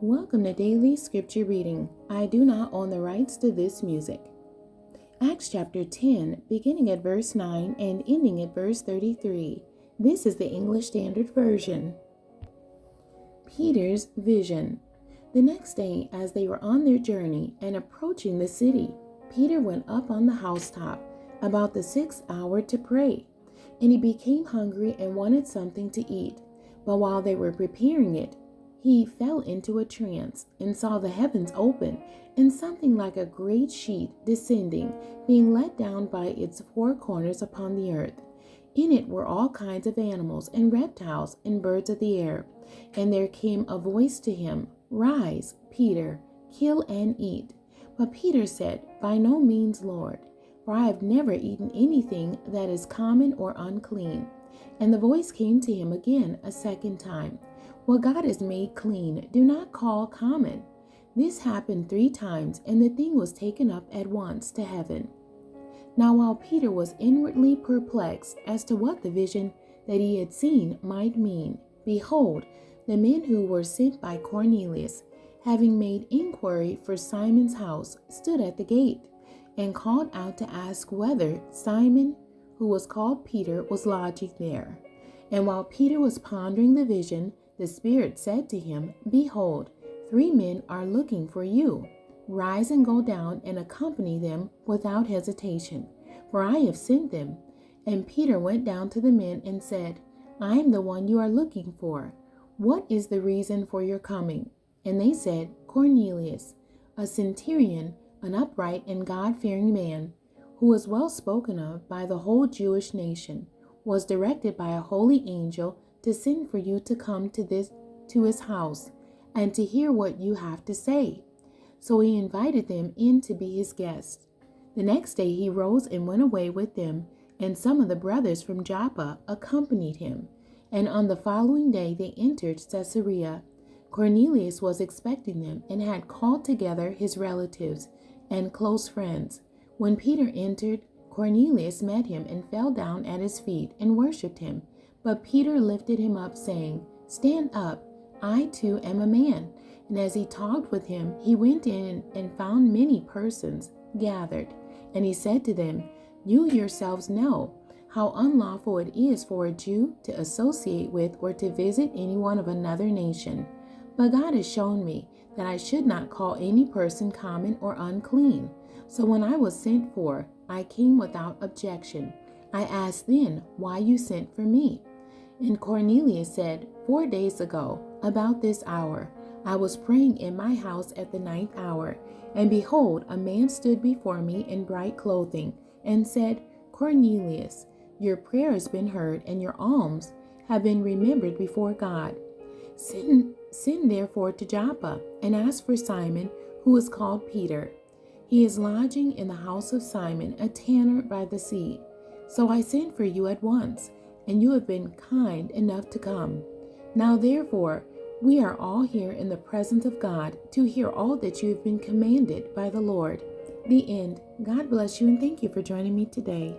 Welcome to Daily Scripture Reading. I do not own the rights to this music. Acts chapter 10, beginning at verse 9 and ending at verse 33. This is the English Standard Version. Peter's vision. The next day, as they were on their journey and approaching the city, Peter went up on the housetop about the 6th hour to pray, and he became hungry and wanted something to eat. But while they were preparing it, he fell into a trance and saw the heavens open and something like a great sheet descending, being let down by its four corners upon the earth. In it were all kinds of animals and reptiles and birds of the air. And there came a voice to him, "Rise, Peter, kill and eat." But Peter said, "By no means, Lord, for I have never eaten anything that is common or unclean." And the voice came to him again a second time, "What God has made clean, do not call common." This happened 3 times, and the thing was taken up at once to heaven. Now while Peter was inwardly perplexed as to what the vision that he had seen might mean, behold, the men who were sent by Cornelius, having made inquiry for Simon's house, stood at the gate, and called out to ask whether Simon, who was called Peter, was lodging there. And while Peter was pondering the vision, the Spirit said to him, "Behold, 3 men are looking for you. Rise and go down and accompany them without hesitation, for I have sent them." And Peter went down to the men and said, "I am the one you are looking for. What is the reason for your coming?" And they said, "Cornelius, a centurion, an upright and God-fearing man, who was well spoken of by the whole Jewish nation, was directed by a holy angel to send for you to come to his house and to hear what you have to say." So he invited them in to be his guests. The next day he rose and went away with them, and some of the brothers from Joppa accompanied him. And on the following day they entered Caesarea. Cornelius was expecting them and had called together his relatives and close friends. When Peter entered, Cornelius met him and fell down at his feet and worshipped him. But Peter lifted him up, saying, "Stand up, I too am a man." And as he talked with him, he went in and found many persons gathered. And he said to them, "You yourselves know how unlawful it is for a Jew to associate with or to visit anyone of another nation. But God has shown me that I should not call any person common or unclean. So when I was sent for, I came without objection. I asked then why you sent for me. And Cornelius said, 4 days ago, about this hour, I was praying in my house at the 9th hour, and behold, a man stood before me in bright clothing, and said, 'Cornelius, your prayer has been heard, and your alms have been remembered before God. Send therefore to Joppa, and ask for Simon, who is called Peter. He is lodging in the house of Simon, a tanner by the sea.' So I sent for you at once, and you have been kind enough to come. Now therefore, we are all here in the presence of God to hear all that you have been commanded by the Lord." The end. God bless you, and thank you for joining me today.